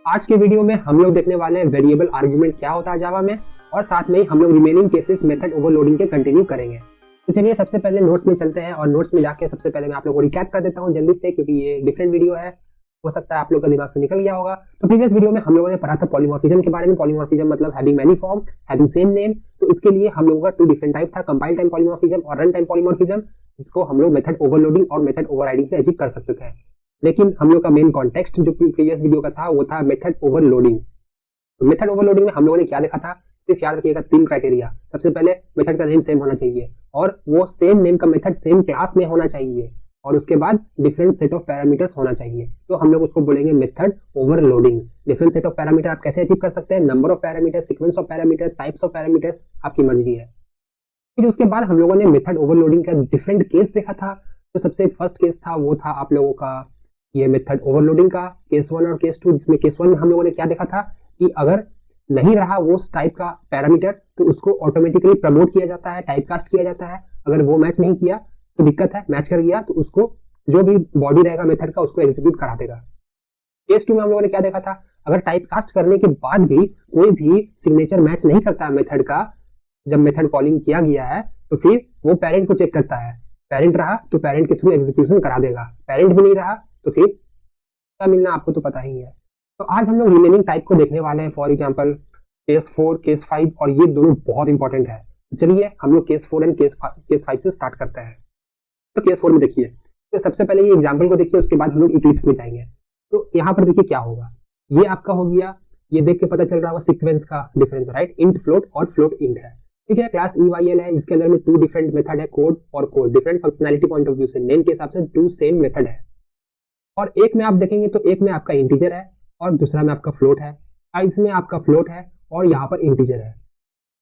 आज के वीडियो में हम लोग देखने वाले हैं वेरिएबल आर्गुमेंट क्या होता है जावा में, और साथ में ही हम लोग रिमेनिंग केसेस मेथड ओवरलोडिंग के कंटिन्यू करेंगे। तो चलिए सबसे पहले नोट्स में चलते हैं, और नोट्स में जाके सबसे पहले मैं आप लोगों को रिकैप कर देता हूँ जल्दी से, क्योंकि ये डिफरेंट वीडियो है, हो सकता है आप लोग का दिमाग से निकल गया होगा। तो प्रीवियस वीडियो में हम लोगों ने पढ़ा था पॉलीमॉर्फिज्म के बारे में। पॉलीमॉर्फिज्म मतलब having many form, having same name. तो इसके लिए हम लोगों का 2 डिफरेंट टाइप था, कंपाइल टाइम पॉलीमॉर्फिज्म और रन टाइम पॉलीमॉर्फिज्म। इसको हम लोग मेथड ओवरलोडिंग और मेथड ओवरराइडिंग से अचीव कर सकते थे। लेकिन हम लोग का मेन कॉन्टेक्स्ट जो प्रीवियस वीडियो का था वो था मेथड ओवरलोडिंग। तो मेथड ओवरलोडिंग में हम लोगों ने क्या देखा था, सिर्फ याद रखिएगा 3 क्राइटेरिया। सबसे पहले मेथड का नेम सेम होना चाहिए, और वो सेम नेम का मेथड सेम क्लास में होना चाहिए, और उसके बाद डिफरेंट सेट ऑफ पैरामीटर्स होना चाहिए। तो हम लोग उसको बोलेंगे method overloading. Different set of parameter आप कैसे अचीव कर सकते हैं, number of parameters, sequence of parameters, types of parameters, आपकी मर्जी है। फिर उसके बाद हम लोगों ने मेथड ओवरलोडिंग का डिफरेंट केस देखा था। तो सबसे फर्स्ट केस था वो था आप लोगों का ये मेथड ओवरलोडिंग का केस 1 और केस 2, जिसमें केस 1 में हम लोगों ने क्या देखा था कि अगर नहीं रहा वो टाइप का पैरामीटर तो उसको ऑटोमेटिकली प्रमोट किया जाता है, टाइप कास्ट किया जाता है। अगर वो मैच नहीं किया तो दिक्कत है, मैच कर गया तो उसको जो भी बॉडी रहेगा मेथड का उसको एग्जीक्यूट करा देगा। केस 2 में हम लोगों ने क्या देखा था, अगर टाइप कास्ट करने के बाद भी कोई भी सिग्नेचर मैच नहीं करता है मेथड का, जब मेथड कॉलिंग किया गया है तो फिर वो पेरेंट को चेक करता है। पेरेंट रहा तो पेरेंट के थ्रू एग्जीक्यूशन करा देगा, पेरेंट भी नहीं रहा तो फिर क्या मिलना आपको तो पता ही है। तो आज हम लोग रिमेनिंग टाइप को देखने वाले हैं, फॉर एग्जांपल केस 4, केस 5, और ये दोनों बहुत इंपॉर्टेंट है। चलिए हम लोग केस 4 एंड केस 5 से स्टार्ट करते हैं। तो केस 4 में देखिए, तो सबसे पहले ये एग्जांपल को देखिए, उसके बाद हम लोग इक्लिप्स में जाएंगे। तो यहाँ पर देखिए क्या होगा, ये आपका हो गया, ये देख के पता चल रहा होगा सीक्वेंस का डिफरेंस, राइट। इंट फ्लोट और फ्लोट इंट है, ठीक है। क्लास EYL है, इसके अंदर में 2 डिफरेंट मेथड है, कोड और code. Different functionality point of view से नेम के हिसाब से 2 सेम मेथड है, और एक में आप देखेंगे तो एक में आपका इंटीजर है और दूसरा में आपका फ्लोट है, और इसमें आपका फ्लोट है और यहाँ पर इंटीजर है।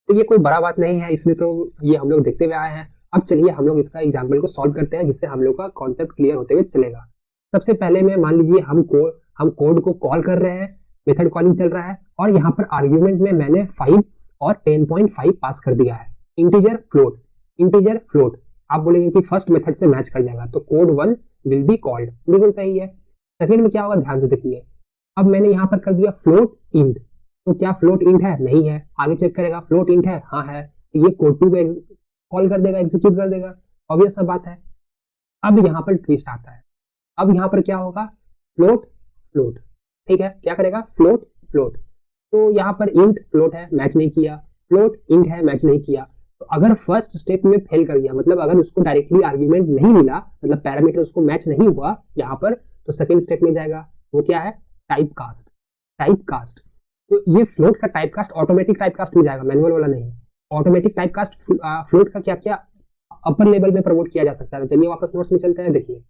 तो ये कोई बड़ा बात नहीं है इसमें, तो ये हम लोग देखते हुए आए हैं। अब चलिए हम लोग इसका एग्जाम्पल को सॉल्व करते हैं, जिससे हम लोग का कॉन्सेप्ट क्लियर होते हुए चलेगा। सबसे पहले में मान लीजिए हम कोड को कॉल कर रहे हैं, मेथड कॉलिंग चल रहा है, और यहाँ पर आर्ग्यूमेंट में मैंने 5 और 10.5 पास कर दिया है। इंटीजर फ्लोट, इंटीजर फ्लोट, आप बोलेंगे कि फर्स्ट मेथड से मैच कर जाएगा, तो कोड 1 विल बी कॉल्ड, बिल्कुल सही है। सेकंड में क्या होगा, ध्यान से देखिए, अब मैंने यहाँ पर कर दिया फ्लोट इंट, तो क्या फ्लोट इंट है, नहीं है। आगे चेक करेगा, फ्लोट इंट है, हाँ है, तो ये कोड 2 को कॉल कर देगा, एग्जीक्यूट कर देगा, ऑब्वियस सा बात है। अब यहाँ पर ट्विस्ट आता है, अब यहाँ पर क्या होगा, फ्लोट फ्लोट, ठीक है, क्या करेगा, फ्लोट फ्लोट। तो यहाँ पर इंट फ्लोट है, मैच नहीं किया, फ्लोट इंट है, मैच नहीं किया। तो अगर फर्स्ट स्टेप में फेल कर गया, मतलब अगर उसको डायरेक्टली आर्ग्यूमेंट नहीं मिला, मतलब पैरामीटर उसको मैच नहीं हुआ यहाँ पर, तो सेकेंड स्टेप में जाएगा, वो क्या है, टाइप कास्ट। टाइप कास्ट, तो ये फ्लोट का type cast automatic type cast में जाएगा, मैनुअल वाला नहीं। ऑटोमेटिक टाइप कास्ट फ्लोट का क्या क्या अपर लेवल में प्रमोट किया जा सकता है। चलिए वापस नोट्स में चलते हैं। देखिए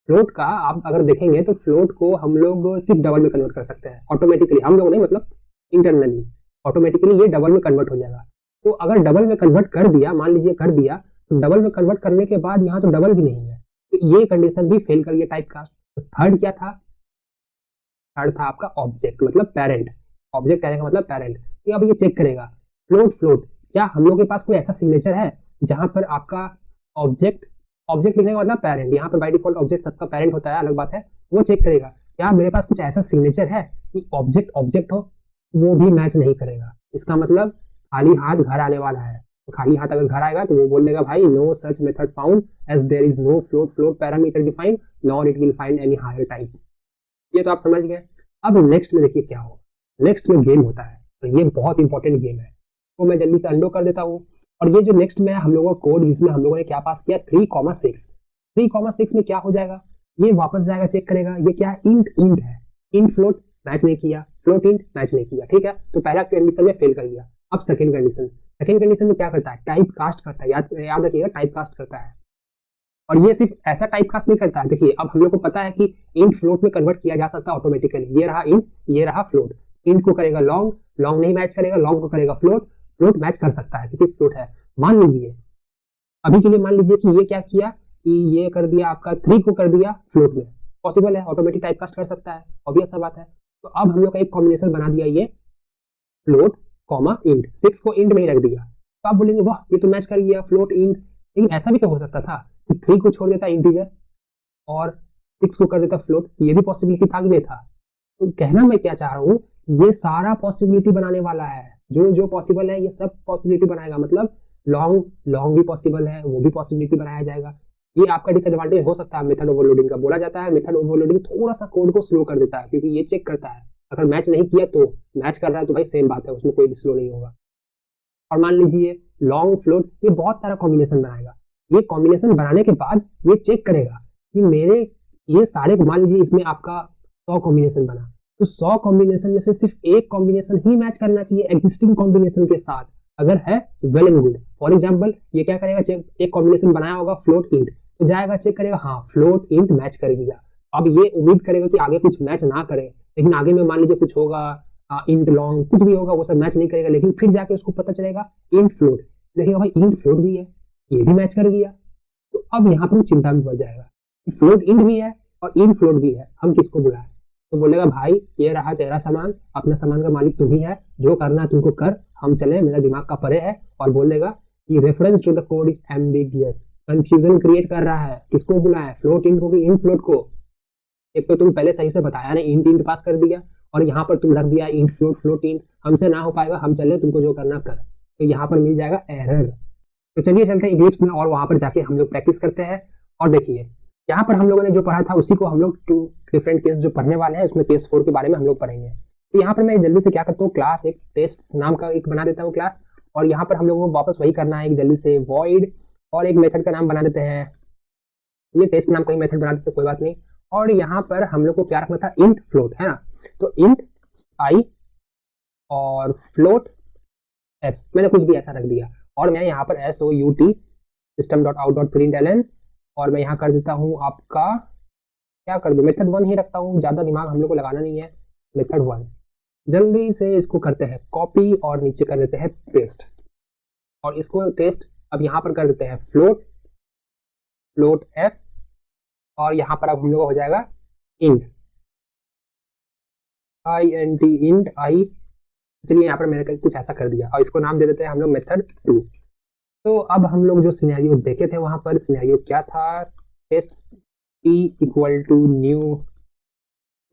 फ्लोट का आप अगर देखेंगे तो फ्लोट को हम लोग सिर्फ डबल में कन्वर्ट कर सकते हैं ऑटोमेटिकली, हम लोग नहीं, मतलब इंटरनली ऑटोमेटिकली ये डबल में कन्वर्ट हो जाएगा। तो अगर डबल में कन्वर्ट कर दिया, मान लीजिए कर दिया, तो डबल में कन्वर्ट करने के बाद यहाँ तो डबल भी नहीं है, तो ये कंडीशन भी फेल कर गया टाइप कास्ट। तो थर्ड क्या था, थर्ड था आपका ऑब्जेक्ट, मतलब पेरेंट। ऑब्जेक्ट कहने का मतलब पेरेंट। तो अब ये चेक करेगा फ्लोट फ्लोट, क्या हम लोग के पास कोई ऐसा सिग्नेचर है जहां पर आपका ऑब्जेक्ट, ऑब्जेक्ट लिखने का मतलब पेरेंट, यहाँ पर बाय डिफॉल्ट ऑब्जेक्ट सबका पेरेंट होता है, अलग बात है। वो चेक करेगा क्या मेरे पास कुछ ऐसा सिग्नेचर है कि ऑब्जेक्ट ऑब्जेक्ट हो, वो भी मैच नहीं करेगा। इसका मतलब खाली हाथ घर आने वाला है। तो खाली हाथ अगर घर आएगा तो वो बोल देगा भाई no such method found as there is no float float parameter defined nor it will find any higher type. ये तो आप समझ गए। अब नेक्स्ट में देखिए क्या होगा, नेक्स्ट में गेम होता है, तो ये बहुत इंपॉर्टेंट गेम है, तो मैं जल्दी से अंडो कर देता हूँ। और ये जो नेक्स्ट में हम लोगों का कोड, जिसमें हम लोगों ने क्या पास किया, 3,6। 3,6 में क्या हो जाएगा, ये वापस जाएगा, चेक करेगा, ये क्या है, इंट इंट है, इंट फ्लोट मैच नहीं किया, फ्लोट इंट मैच नहीं किया, ठीक है। तो पहला कंडीशन में फेल कर गया। अब सेकंड कंडीशन, सेकंड कंडीशन में क्या करता है, टाइप कास्ट करता है, याद रखिएगा टाइप कास्ट करता है। और ये सिर्फ ऐसा टाइप कास्ट नहीं करता है, देखिए अब हम लोग को पता है कि इंट फ्लोट में कन्वर्ट किया जा सकता है ऑटोमेटिकली। ये रहा इंट, ये रहा फ्लोट। इंट को करेगा लॉन्ग, लॉन्ग नहीं मैच करेगा, लॉन्ग को करेगा फ्लोट, फ्लोट मैच कर सकता है क्योंकि फ्लोट है। मान लीजिए अभी के लिए मान लीजिए कि ये क्या किया कि ये कर दिया आपका 3 को कर दिया फ्लोट में, पॉसिबल है, ऑटोमेटिक टाइप कास्ट कर सकता है, ऑब्वियस सा बात है। तो अब हम लोग का एक कॉम्बिनेशन बना दिया, ये फ्लोट कॉमा इंट, 6 को इंट में ही रख दिया। तो आप बोलेंगे वाह ये तो मैच कर गया फ्लोट इंट, लेकिन ऐसा भी तो हो सकता था कि 3 को छोड़ देता इंटीजर और 6 को कर देता फ्लोट, ये भी पॉसिबिलिटी था कि नहीं था। तो कहना मैं क्या चाह रहा हूँ, ये सारा पॉसिबिलिटी बनाने वाला है, जो जो पॉसिबल है ये सब पॉसिबिलिटी बनाएगा। मतलब लॉन्ग लॉन्ग भी पॉसिबल है, वो भी पॉसिबिलिटी बनाया जाएगा। ये आपका डिसएडवांटेज हो सकता है मेथड ओवरलोडिंग का। बोला जाता है मेथड ओवरलोडिंग थोड़ा सा कोड को स्लो कर देता है, क्योंकि ये चेक करता है अगर मैच नहीं किया तो मैच कर रहा है तो भाई सेम बात है, उसमें कोई भी स्लो नहीं होगा। और मान लीजिए लॉन्ग फ्लोट, ये बहुत सारा कॉम्बिनेशन बनाएगा। ये कॉम्बिनेशन बनाने के बाद ये चेक करेगा कि मेरे ये सारे, मान लीजिए इसमें आपका 100 कॉम्बिनेशन बना, तो 100 कॉम्बिनेशन में से सिर्फ एक कॉम्बिनेशन ही मैच करना चाहिए एग्जिस्टिंग कॉम्बिनेशन के साथ। अगर है well and good. For example ये क्या करेगा, चेक, एक कॉम्बिनेशन बनाया होगा फ्लोट इंट, तो जाएगा चेक करेगा, हाँ फ्लोट इंट मैच कर गया। अब ये उम्मीद करेगा कि आगे कुछ मैच ना करे, लेकिन आगे में मान लीजिए कुछ होगा, इंट लॉन्ग कुछ भी होगा, वो सब मैच नहीं करेगा, लेकिन फिर जाके उसको पता चलेगा इंट फ्लोट, देखिएगा भाई इंट फ्लोट भी है, ये भी मैच कर गया। तो अब यहाँ पर चिंता में पड़ जाएगा, फ्लोट इंट भी है और इंट फ्लोट भी है, हम किसको बुलाएं। तो बोलेगा भाई ये रहा तेरा सामान, अपना सामान का मालिक तुम ही है, जो करना है तुमको कर, हम चले, मेरा दिमाग का परे है। और बोलेगा कि reference to the code is ambiguous, confusion create कर रहा है। किसको बुलाया, फ्लोट इंट को कि इंट फ्लोट को। एक तो तुम पहले सही से बताया नहीं, इंट इंट पास कर दिया, और यहाँ पर तुम रख दिया इंट फ्लोट फ्लोट इंट, हमसे ना हो पाएगा, हम चले, तुमको जो करना कर। तो यहाँ पर मिल जाएगा एरर। तो चलिए चलते हैं इक्लिप्स में और वहां पर जाके हम लोग प्रैक्टिस करते हैं। और देखिए यहाँ पर हम लोगों ने जो पढ़ा था उसी को हम लोग 2 डिफरेंट केस जो पढ़ने वाले हैं, उसमें केस 4 के बारे में हम लोग पढ़ेंगे। तो यहाँ पर मैं जल्दी से क्या करता हूँ, क्लास एक टेस्ट नाम का एक बना देता हूँ क्लास, और यहाँ पर हम लोगों को वापस वही करना है, एक जल्दी से वॉइड और एक मेथड का नाम बना देते हैं, ये टेस्ट नाम का ही मेथड बना देते हैं, कोई बात नहीं। और यहाँ पर हम लोग को क्या रखना था, इंट फ्लोट है ना, तो इंट आई और फ्लोट एफ, मैंने कुछ भी ऐसा रख दिया। और मैं यहाँ पर SOUT system dot out dot print L N, और मैं यहाँ कर देता हूँ आपका, क्या कर दूँ, मेथड 1 ही रखता हूँ, ज़्यादा दिमाग हम लोग को लगाना नहीं है, मेथड 1। जल्दी से इसको करते हैं कॉपी और नीचे कर देते हैं पेस्ट, और इसको टेस्ट अब यहाँ पर कर देते हैं फ्लोट फ्लोट एफ, और यहाँ पर अब हम लोग हो जाएगा इंट INT इंट आई। चलिए यहाँ पर मैंने कुछ ऐसा कर दिया, और इसको नाम दे देते हैं हम लोग मेथड 2। तो अब हम लोग जो सिनेरियो देखे थे वहां पर सिनेरियो क्या था, test T equal to new.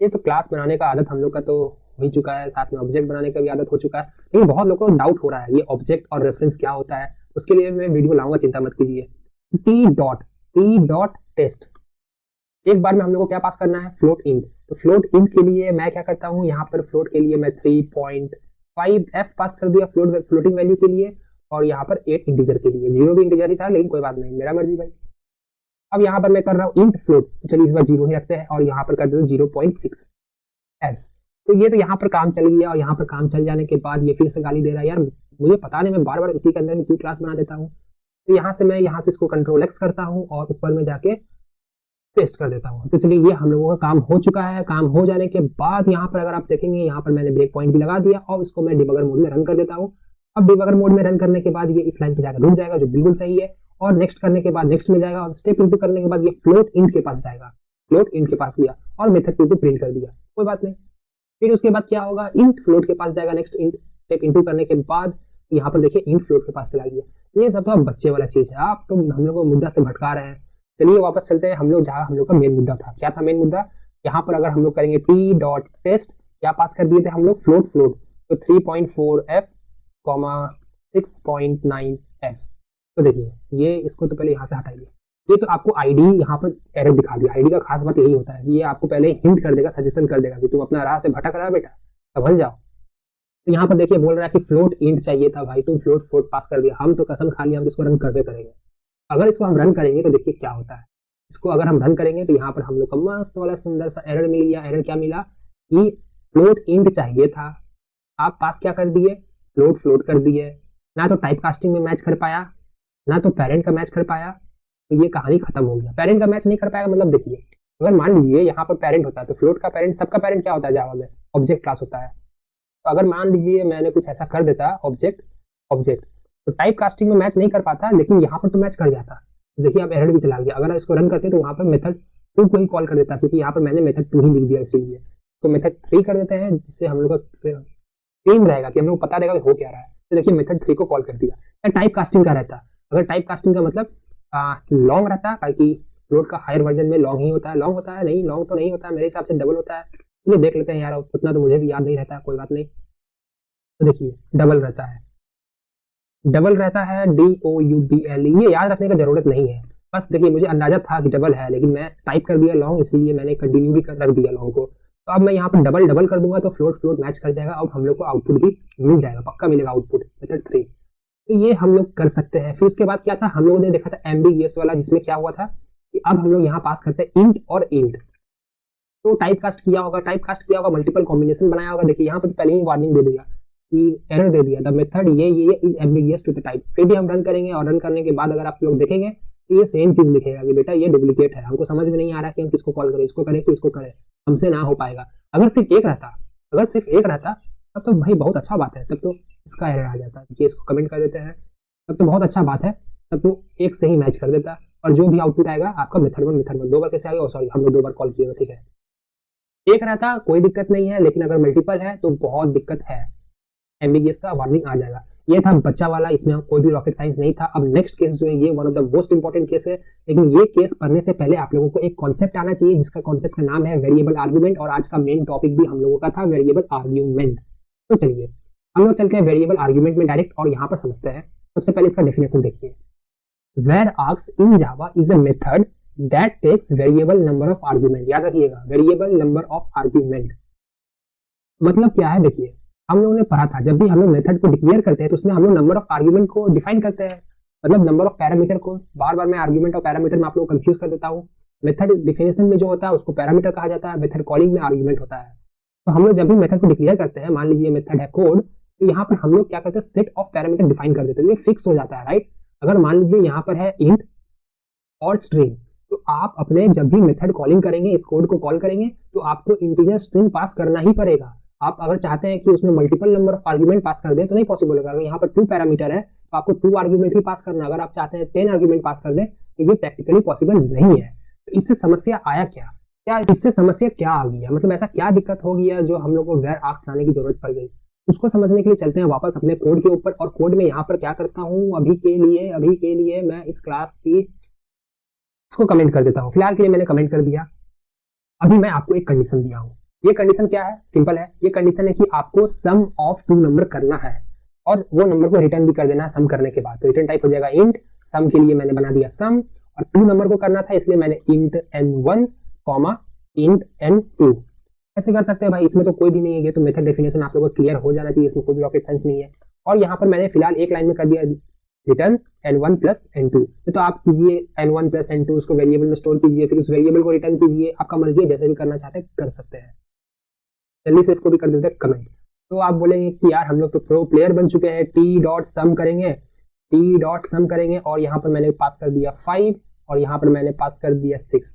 ये तो क्लास बनाने का आदत हम लोग का तो हो ही चुका है, साथ में ऑब्जेक्ट बनाने का भी आदत हो चुका है, लेकिन बहुत लोगों को डाउट हो रहा है ये ऑब्जेक्ट और रेफरेंस क्या होता है। उसके लिए मैं वीडियो लाऊंगा, चिंता मत कीजिए। T डॉट टेस्ट, एक बार में हम लोग को क्या पास करना है, फ्लोट इंट। तो फ्लोट इंट के लिए मैं क्या करता हूँ, यहाँ पर फ्लोट के लिए मैं 3.5f पास कर दिया फ्लोटिंग वैल्यू के लिए, और यहाँ पर 8 इंटीजर के लिए, 0 भी इंटीजर ही था लेकिन कोई बात नहीं, मेरा मर्जी भाई। अब यहाँ पर मैं कर रहा हूँ इंट फ्लोट, तो चलिए इस बार 0 ही रखते हैं, और यहाँ पर कर देते हैं 0.6f। तो ये तो यहाँ पर काम चल गया, और यहाँ पर काम चल जाने के बाद ये फिर से गाली दे रहा है, यार मुझे पता नहीं, मैं बार बार इसी के अंदर में क्यों क्लास बना देता हूँ। तो यहाँ से मैं यहाँ से इसको कंट्रोल X करता हूँ और ऊपर में जाके पेस्ट कर देता हूँ। तो चलिए ये हम लोगों का काम हो चुका है। काम हो जाने के बाद यहाँ पर अगर आप देखेंगे, यहाँ पर मैंने ब्रेक पॉइंट भी लगा दिया, और इसको मैं डिबगर मोड में रन कर देता हूँ। अब डिबगर मोड में रन करने के बाद ये इस लाइन पे जाकर रुक जाएगा, जो बिल्कुल सही है, और नेक्स्ट करने के बाद नेक्स्ट में जाएगा, और स्टेप इनटू करने के बाद ये फ्लोट इंट के पास जाएगा, फ्लोट इंट के पास गया और मेथड 2 को प्रिंट कर दिया, कोई बात नहीं। फिर उसके बाद क्या होगा, इंट फ्लोट के पास जाएगा, नेक्स्ट इंट स्टेप इनटू करने के बाद यहाँ पर देखिए इंट फ्लोट के पास चला गया। ये सब तो बच्चे वाला चीज है, आप तो हम लोग को मुद्दा से भटका रहे हैं। चलिए वापस चलते हैं हम लोग जहाँ हम लोग का मेन मुद्दा था। क्या था मेन मुद्दा, यहाँ पर अगर हम लोग करेंगे T डॉट टेस्ट, क्या पास कर दिए थे हम लोग, फ्लोट फ्लोट, तो 3.4f 6.9f। तो देखिए ये इसको तो पहले यहाँ से हटाइए, ये तो आपको आईडी यहाँ पर एरर दिखा दिया। आईडी का खास बात यही होता है, ये आपको पहले हिंट कर देगा, सजेशन कर देगा कि तुम अपना राह से भटक रहा है बेटा, संभल जाओ। तो यहाँ पर देखिए बोल रहा है कि फ्लोट इंट चाहिए था भाई, तुम फ्लोट फ्लोट पास कर दिया। हम तो कसम खा लिया, हम इसको रन करके करेंगे। अगर इसको हम रन करेंगे तो देखिए क्या होता है, इसको अगर हम रन करेंगे तो यहाँ पर हम लोग का मस्त वाला सुंदर सा एरर मिल गया। एरर क्या मिला कि फ्लोट इंट चाहिए था, आप पास क्या कर दिए, फ्लोट फ्लोट कर दिए। ना तो टाइप कास्टिंग में मैच कर पाया, ना तो पेरेंट का मैच कर पाया, तो ये कहानी खत्म हो गया। पेरेंट का मैच नहीं कर पाएगा मतलब देखिए, अगर मान लीजिए यहाँ पर पेरेंट होता है तो फ्लोट का पेरेंट, सबका पेरेंट क्या होता है जावा में, ऑब्जेक्ट क्लास होता है। तो अगर मान लीजिए मैंने कुछ ऐसा कर देता ऑब्जेक्ट ऑब्जेक्ट, तो टाइप कास्टिंग में मैच नहीं कर पाता, लेकिन यहाँ पर तो मैच कर जाता। तो देखिए अब एरर भी चला गया। अगर इसको रन करते तो वहाँ पर मेथड 2 को ही कॉल कर देता, क्योंकि यहाँ पर मैंने मेथड 2 ही लिख दिया इसीलिए। तो मेथड 3 कर देते हैं, जिससे हम लोग का क्लीन रहेगा कि हम लोग पता रहेगा कि हो क्या रहा है। तो देखिए मेथड 3 को कॉल कर दिया। टाइप कास्टिंग का रहता, अगर टाइप कास्टिंग का मतलब लॉन्ग रहता, क्योंकि फ्लोट का हायर वर्जन में लॉन्ग ही होता है, लॉन्ग होता है नहीं, लॉन्ग तो नहीं होता है मेरे हिसाब से, डबल होता है। चलिए देख लेते हैं यार, उतना तो मुझे भी याद नहीं रहता, कोई बात नहीं। तो देखिए डबल रहता है, डबल रहता है DOUBLE, ये याद रखने का जरूरत नहीं है। बस देखिए मुझे अंदाजा था कि डबल है, लेकिन मैं टाइप कर दिया लॉन्ग, इसीलिए मैंने कंटिन्यू भी रख दिया लॉन्ग को। तो अब मैं यहाँ पर डबल डबल कर दूंगा तो फ्लोट फ्लोट मैच कर जाएगा। अब हम लोग को आउटपुट भी मिल जाएगा, पक्का मिलेगा आउटपुट, मेथड 3। तो ये हम लोग कर सकते हैं। फिर उसके बाद क्या था, हम लोगों ने देखा था एमबीगीएस वाला, जिसमें क्या हुआ था कि अब हम लोग यहाँ पास करते हैं इंट और इंट। तो टाइप कास्ट किया होगा, टाइप कास्ट किया होगा, मल्टीपल कॉम्बिनेशन बनाया होगा। देखिए यहाँ पर तो पहले ही वार्निंग दे दिया कि एरर दे दिया, द मेथड ये is ambiguous to the type. फिर भी हम रन करेंगे और रन करने के बाद अगर आप लोग देखेंगे तो ये सेम चीज लिखेगा कि बेटा ये डुप्लीकेट है, हमको समझ में नहीं आ रहा कि हम किसको कॉल करें, इसको करें कि इसको करें, हमसे ना हो पाएगा। अगर सिर्फ एक रहता, अगर सिर्फ एक रहता तब तो भाई बहुत अच्छा बात है, तब तो इसका एरर आ जाता है कि इसको कमेंट कर देते हैं, तब तो बहुत अच्छा बात है, तब तो एक से ही मैच कर देता और जो भी आउटपुट आएगा आपका मेथड वन, मेथड वन दो बार कैसे आएगा, सॉरी हम लोग दो बार कॉल किए, ठीक है। एक रहता कोई दिक्कत नहीं है, लेकिन अगर मल्टीपल है तो बहुत दिक्कत है, एमबीबीएस का वार्निंग आ जाएगा। ये था बच्चा वाला, इसमें कोई भी रॉकेट साइंस नहीं था। अब नेक्स्ट केस जो है ये one of the most important case है, लेकिन ये केस पढ़ने से पहले आप लोगों को एक कॉन्सेप्ट आना चाहिए, जिसका कॉन्सेप्ट का नाम है वेरिएबल आर्गुमेंट, और आज का मेन टॉपिक भी हम लोगों का था वेरिएबल आर्ग्यूमेंट। तो चलिए हम लोग चलते हैं वेरिएबल आर्ग्यूमेंट में डायरेक्ट, और यहाँ पर समझते हैं। सबसे पहले इसका डेफिनेशन देखिए, var args in Java is a method that takes variable number of argument. याद रखिएगा, वेरिएबल नंबर ऑफ आर्ग्यूमेंट मतलब क्या है। देखिए हम लोगों ने पढ़ा था, जब भी हम लोग मेथड को डिक्लेयर करते हैं तो उसमें हम लोग नंबर ऑफ आर्ग्यूमेंट को डिफाइन करते हैं, मतलब नंबर ऑफ पैरामीटर को। बार बार मैं आर्ग्यूमेंट और पैरामीटर में आप लोग कंफ्यूज कर देता हूँ। मेथड डिफिनेशन में जो होता है उसको पैरामीटर कहा जाता है, मेथड कॉलिंग में आर्ग्यूमेंट होता है। तो हम लोग जब भी मेथड को डिक्लेयर करते हैं, मान लीजिए मेथड है कोड, तो यहाँ पर हम लोग क्या करते हैं, सेट ऑफ पैरामीटर डिफाइन कर देते हैं, ये फिक्स हो जाता है, राइट। अगर मान लीजिए यहाँ पर है इंट और स्ट्रिंग, तो आप अपने जब भी मेथड कॉलिंग करेंगे, इस कोड को कॉल करेंगे, तो आपको इंटीजर स्ट्रिंग पास करना ही पड़ेगा। आप अगर चाहते हैं कि उसमें multiple number of argument pass कर दें तो नहीं पॉसिबल होगा। अगर यहाँ पर 2 पैरामीटर है तो आपको 2 आर्ग्यूमेंट ही पास करना। अगर आप चाहते हैं 10 आर्ग्यूमेंट पास कर दें तो ये प्रैक्टिकली पॉसिबल नहीं है। तो इससे समस्या आया क्या, इससे समस्या क्या आ गया, मतलब ऐसा क्या दिक्कत हो गया जो हम लोग को वेर आर्ग्स लाने की जरूरत पड़ गई। उसको समझने के लिए चलते हैं वापस अपने कोड के ऊपर, और कोड में यहाँ पर क्या करता हूँ, अभी के लिए मैं इस क्लास की इसको कमेंट कर देता हूँ। फिलहाल के लिए मैंने कमेंट कर दिया। अभी मैं आपको एक कंडीशन दिया हूँ। ये कंडीशन क्या है, सिंपल है। ये कंडीशन है कि आपको सम ऑफ 2 नंबर करना है, और वो नंबर को रिटर्न भी कर देना है सम करने के बाद। तो रिटर्न टाइप हो जाएगा इंट, सम के लिए मैंने बना दिया सम, और 2 नंबर को करना था इसलिए मैंने int n1 comma int n2। ऐसे कर सकते हैं भाई, इसमें तो कोई भी नहीं है, ये तो मेथड डेफिनेशन आप लोगों को क्लियर हो जाना चाहिए, इसमें कोई भी रॉकेट साइंस नहीं है। और यहाँ पर मैंने फिलहाल एक लाइन में कर दिया रिटर्न n1 प्लस n2। तो आप कीजिए n1 प्लस n2, उसको वेरिएबल में स्टोर कीजिए, फिर उस वेरिएबल को रिटर्न कीजिए, आपका मर्जी है, जैसे भी करना चाहते हैं कर सकते हैं। जल्दी से इसको भी कर देते हैं कमेंट। तो आप बोलेंगे कि यार हम लोग तो प्रो प्लेयर बन चुके हैं, टी डॉट सम करेंगे, टी डॉट सम करेंगे, और यहाँ पर मैंने पास कर दिया 5 और यहाँ पर मैंने पास कर दिया 6।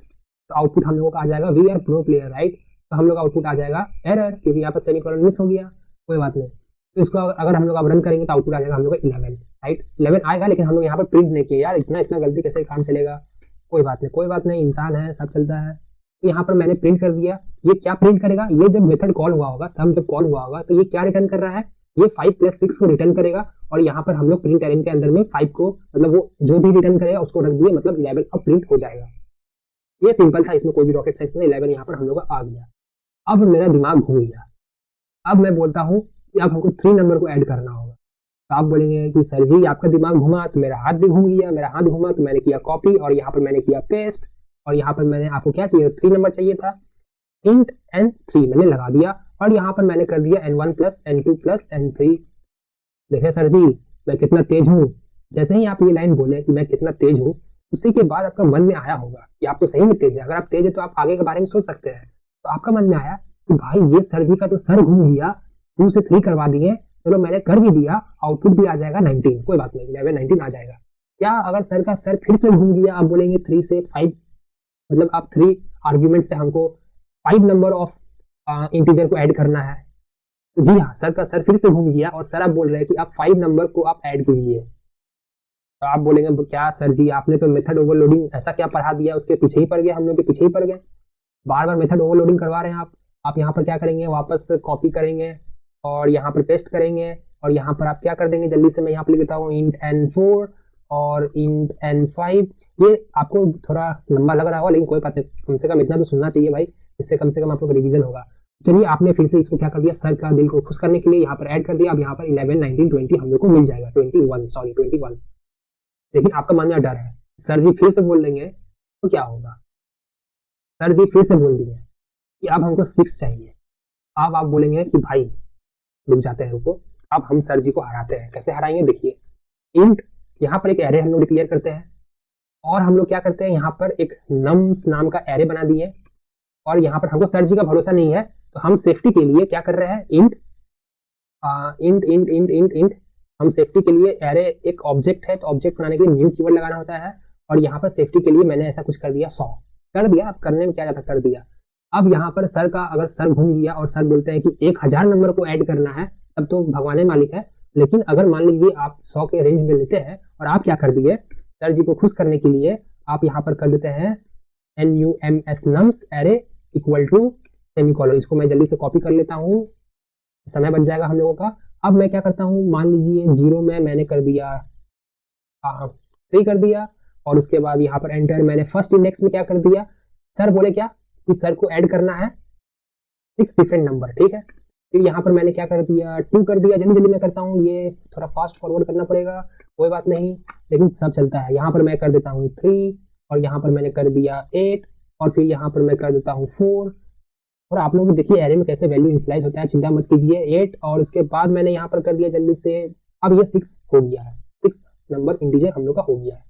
तो आउटपुट हम लोगों का आ जाएगा we are pro player, right. तो हम लोग का आउटपुट आ जाएगा एरर, क्योंकि यहाँ पर सेमीकोलन मिस हो गया, कोई बात नहीं। तो इसको अगर हम लोग अब रन करेंगे तो आउटपुट आ जाएगा हम लोग का 11, राइट। 11 आएगा, लेकिन हम लोग यहाँ पर प्रिंट नहीं किया। यार इतना गलती कैसे काम चलेगा, कोई बात नहीं, कोई बात नहीं, इंसान है, सब चलता है। तो यहाँ पर मैंने प्रिंट कर दिया। ये क्या प्रिंट करेगा, ये जब मेथड कॉल हुआ होगा, सम जब कॉल हुआ होगा, तो ये क्या रिटर्न कर रहा है, ये 5 प्लस 6 को रिटर्न करेगा। और यहाँ पर हम लोग प्रिंट एरन के अंदर में 5 को, मतलब वो जो भी रिटर्न करेगा उसको रख दिए, मतलब 11 अब प्रिंट हो जाएगा। ये सिंपल था, इसमें कोई भी रॉकेट साइंस नहीं। 11 यहाँ पर हम लोग का आ गया। अब मेरा दिमाग घूम गया। अब मैं बोलता हूँ कि अब हमको 3 नंबर को ऐड करना होगा। तो आप बोलेंगे कि सर जी आपका दिमाग घुमा, तो मेरा हाथ भी घूम गया। मेरा हाथ घूमा तो मैंने किया कॉपी, और यहाँ पर मैंने किया पेस्ट, और यहाँ पर मैंने, आपको क्या चाहिए, 3 नंबर चाहिए था, इंट n3 मैंने लगा दिया, और यहाँ पर मैंने कर दिया n1 plus n2 plus n3। देखे सर जी मैं कितना तेज हूँ। जैसे ही आप ये लाइन बोले कि मैं कितना तेज हूँ, उसी के बाद आपका मन में आया होगा कि आप तो सही में तेज है। अगर आप तेज है तो आप आगे के बारे में सोच सकते हैं। तो आपका मन में आया कि भाई ये सर जी का तो सर घूम गया, 2 से 3 करवा दिए, चलो मैंने कर भी दिया, आउटपुट भी आ जाएगा 19, कोई बात नहीं, 11 19 आ जाएगा। क्या अगर सर का सर फिर से घूम गया, आप बोलेंगे 3 से 5, मतलब आप 3 आर्ग्यूमेंट से हमको 5 नंबर ऑफ इंटीजर को ऐड करना है। तो जी हाँ, सर का सर फिर से घूम गया, और सर आप बोल रहे हैं कि आप 5 नंबर को आप ऐड कीजिए। तो आप बोलेंगे क्या सर जी आपने तो मेथड ओवरलोडिंग ऐसा क्या पढ़ा दिया, उसके पीछे ही पड़ गए, हम लोग के पीछे ही पड़ गए, बार बार मेथड ओवरलोडिंग करवा रहे हैं आप। आप यहाँ पर क्या करेंगे, वापस कॉपी करेंगे और यहाँ पर पेस्ट करेंगे, और यहाँ पर आप क्या कर देंगे, जल्दी से मैं यहाँ पर लिख देता हूँ इंट n4 और इंट n5। ये आपको थोड़ा लंबा लग रहा होगा, लेकिन कोई बात नहीं, कम से कम इतना तो सुनना चाहिए भाई, इससे कम से कम आप लोग रिवीजन होगा। चलिए आपने फिर से इसको क्या कर दिया, सर का दिल को खुश करने के लिए यहाँ पर ऐड कर दिया। अब यहाँ पर 11, 19, 20 हम लोग को मिल जाएगा, 21। लेकिन आपका मन में डर है, सर जी फिर से बोल देंगे तो क्या होगा। सर जी फिर से बोल दिए कि अब हमको 6 चाहिए। अब आप बोलेंगे कि भाई रुक जाते हैं, रुको, अब हम सर जी को हराते हैं। कैसे हराएंगे, देखिए इंट, यहाँ पर एक एरे हम लोग डिक्लेयर करते हैं और हम लोग क्या करते हैं, यहाँ पर एक नम्स नाम का एरे बना दिए। और यहाँ पर हमको सर जी का भरोसा नहीं है तो हम सेफ्टी के लिए क्या कर रहे हैं, int int int int int int हम सेफ्टी के लिए एरे एक ऑब्जेक्ट है तो ऑब्जेक्ट बनाने के लिए न्यू कीवर्ड लगाना होता है। और यहाँ पर सेफ्टी के लिए मैंने ऐसा कुछ कर दिया 100 कर दिया। अब करने में क्या जाता, कर दिया। अब यहाँ पर सर का अगर सर घूम गया और सर बोलते हैं कि 1000 नंबर को ऐड करना है, तब तो भगवान मालिक है। लेकिन अगर मान लीजिए आप 100 के रेंज में लेते हैं और आप क्या कर दिए, सर जी को खुश करने के लिए आप यहाँ पर कर देते हैं nums nums array equal to semicolon. इसको मैं जल्दी से कॉपी कर लेता हूँ, समय बच जाएगा हम लोगों का। अब मैं क्या करता हूँ, मान लीजिए 0 में मैंने कर दिया 3 कर दिया और उसके बाद यहाँ पर एंटर, मैंने फर्स्ट इंडेक्स में क्या कर दिया, सर बोले क्या कि सर को ऐड करना है 6 डिफरेंट नंबर, ठीक है। फिर यहाँ पर मैंने क्या कर दिया, 2 कर दिया। जल्दी जल्दी मैं करता हूँ, ये थोड़ा फास्ट फॉरवर्ड करना पड़ेगा, कोई बात नहीं, लेकिन सब चलता है। यहाँ पर मैं कर देता हूँ 3 और यहाँ पर मैंने कर दिया 8 और फिर यहाँ पर मैं कर देता हूँ 4। और आप लोग देखिए एरे में कैसे वैल्यू इनिशियलाइज होता है, चिंता मत कीजिए। 8 और उसके बाद मैंने यहाँ पर कर दिया जल्दी से, अब ये 6 हो गया है, 6 नंबर इंटीजर हम लोग का हो गया है।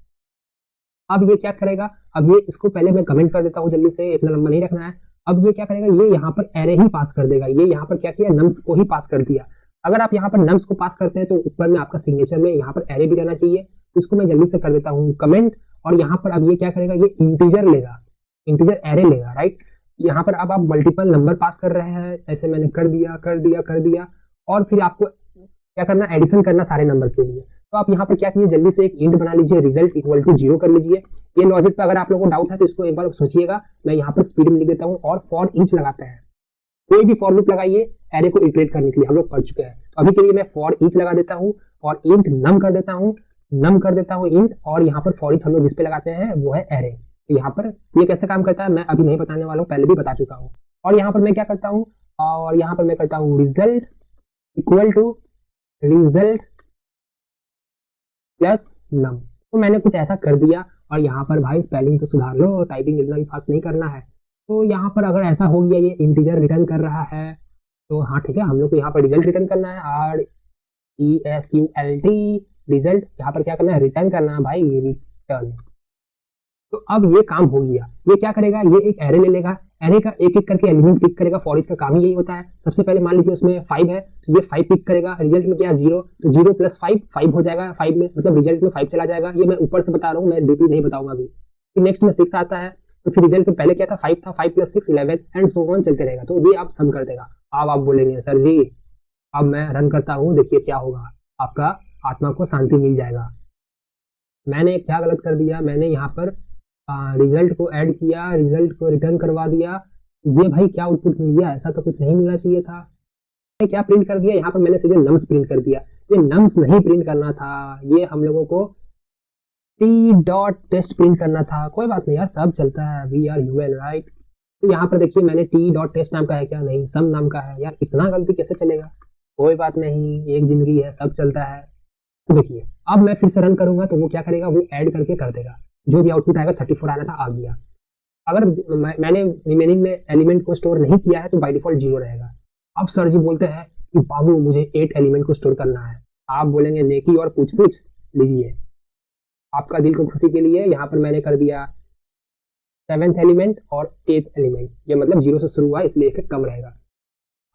अब ये क्या करेगा, अब ये इसको पहले मैं कमेंट कर देता हूँ जल्दी से, इतना लंबा नहीं रखना है। अब ये क्या करेगा, ये यहाँ पर एरे ही पास कर देगा। ये यहाँ पर क्या किया, नम्स को ही पास कर दिया। अगर आप यहाँ पर नम्स को पास करते हैं तो ऊपर में आपका सिग्नेचर में यहाँ पर एरे भी रहना चाहिए। तो इसको मैं जल्दी से कर देता हूँ कमेंट और यहाँ पर अब ये क्या करेगा, ये इंटीजर लेगा, इंटीजर एरे लेगा, राइट। यहाँ पर अब आप मल्टीपल नंबर पास कर रहे हैं, ऐसे मैंने कर दिया कर दिया कर दिया। और फिर आपको क्या करना, एडिशन करना सारे नंबर के लिए। तो आप यहाँ पर क्या कीजिए, जल्दी से एक इंट बना लीजिए, रिजल्ट इक्वल टू 0 कर लीजिए। ये लॉजिक पे अगर आप लोगों को डाउट है तो इसको एक बार सोचिएगा। मैं यहाँ पर स्पीड में लिख देता हूँ और फॉर ईच लगाते हैं, कोई भी फॉर लूप लगाइए एरे को इटरेट करने के लिए, हम लोग पढ़ चुके हैं। तो अभी के लिए मैं फॉर ईच लगा देता हूँ और इंट नम कर देता हूँ, नम कर देता हूँ इंट। और यहाँ पर फॉर ईच हम लोग जिस पे लगाते हैं वो है एरे। तो यहाँ पर ये कैसे काम करता है मैं अभी नहीं बताने वाला हूँ, पहले भी बता चुका हूँ। और यहाँ पर मैं क्या करता हूँ, और यहाँ पर मैं करता हूँ result equal to result plus num. तो मैंने कुछ ऐसा कर दिया। और यहाँ पर भाई स्पेलिंग तो सुधार लो, टाइपिंग इतना भी फास्ट नहीं करना है। तो यहाँ पर अगर ऐसा हो गया, ये इंटीजर रिटर्न कर रहा है, तो हाँ ठीक है, हम लोग को यहाँ पर रिजल्ट रिटर्न करना है, RESULT रिजल्ट। यहाँ पर क्या करना है, रिटर्न करना है भाई, रिटर्न। तो अब ये काम हो गया। ये क्या करेगा, ये एक एरे ले लेगा, एरे का एक एक करके एलिमेंट पिक करेगा। फॉर ईच का काम ही यही होता है। सबसे पहले मान लीजिए उसमें 5 है तो ये 5 पिक करेगा। रिजल्ट में क्या 0, तो 0 प्लस 5 5 हो जाएगा। 5 में मतलब रिजल्ट में 5 चला जाएगा। ये मैं ऊपर से बता रहा हूँ, मैं डीपली नहीं बताऊंगा अभी। फिर नेक्स्ट में 6 आता है, तो फिर रिजल्ट में पहले क्या था, 5 था, 5 प्लस 6 11 एंड सो ऑन चलते रहेगा। तो ये आप सम कर देगा। अब आप बोलेंगे सर जी अब मैं रन करता हूँ, देखिए क्या होगा, आपका आत्मा को शांति मिल जाएगा। मैंने क्या गलत कर दिया, मैंने यहाँ पर रिजल्ट को ऐड किया, रिजल्ट को रिटर्न करवा दिया। ये भाई क्या आउटपुट मिल गया, ऐसा तो कुछ नहीं मिलना चाहिए था। क्या प्रिंट कर दिया, यहाँ पर मैंने सीधे नम्स प्रिंट कर दिया। ये नम्स नहीं प्रिंट करना था, ये हम लोगों को t.test प्रिंट करना था। कोई बात नहीं यार, सब चलता है, वी आर ह्यूमन राइट। तो यहाँ पर देखिए मैंने t.test नाम का है क्या, नहीं सम नाम का है। यार इतना गलती कैसे चलेगा, कोई बात नहीं, एक जिंदगी है, सब चलता है। तो देखिए अब मैं फिर से रन करूंगा तो वो क्या करेगा, वो ऐड करके कर देगा। जो भी आउटपुट आएगा 34 आना था, आ गया। अगर मैंने रिमेनिंग में एलिमेंट को स्टोर नहीं किया है तो बाय डिफॉल्ट 0 रहेगा। अब सर जी बोलते हैं कि बाबू मुझे 8 एलिमेंट को स्टोर करना है। आप बोलेंगे नेकी और पूछ पूछ लीजिए, आपका दिल को खुशी के लिए यहाँ पर मैंने कर दिया 7th एलिमेंट और 8th एलिमेंट। ये मतलब 0 से शुरू हुआ इसलिए एक कम रहेगा।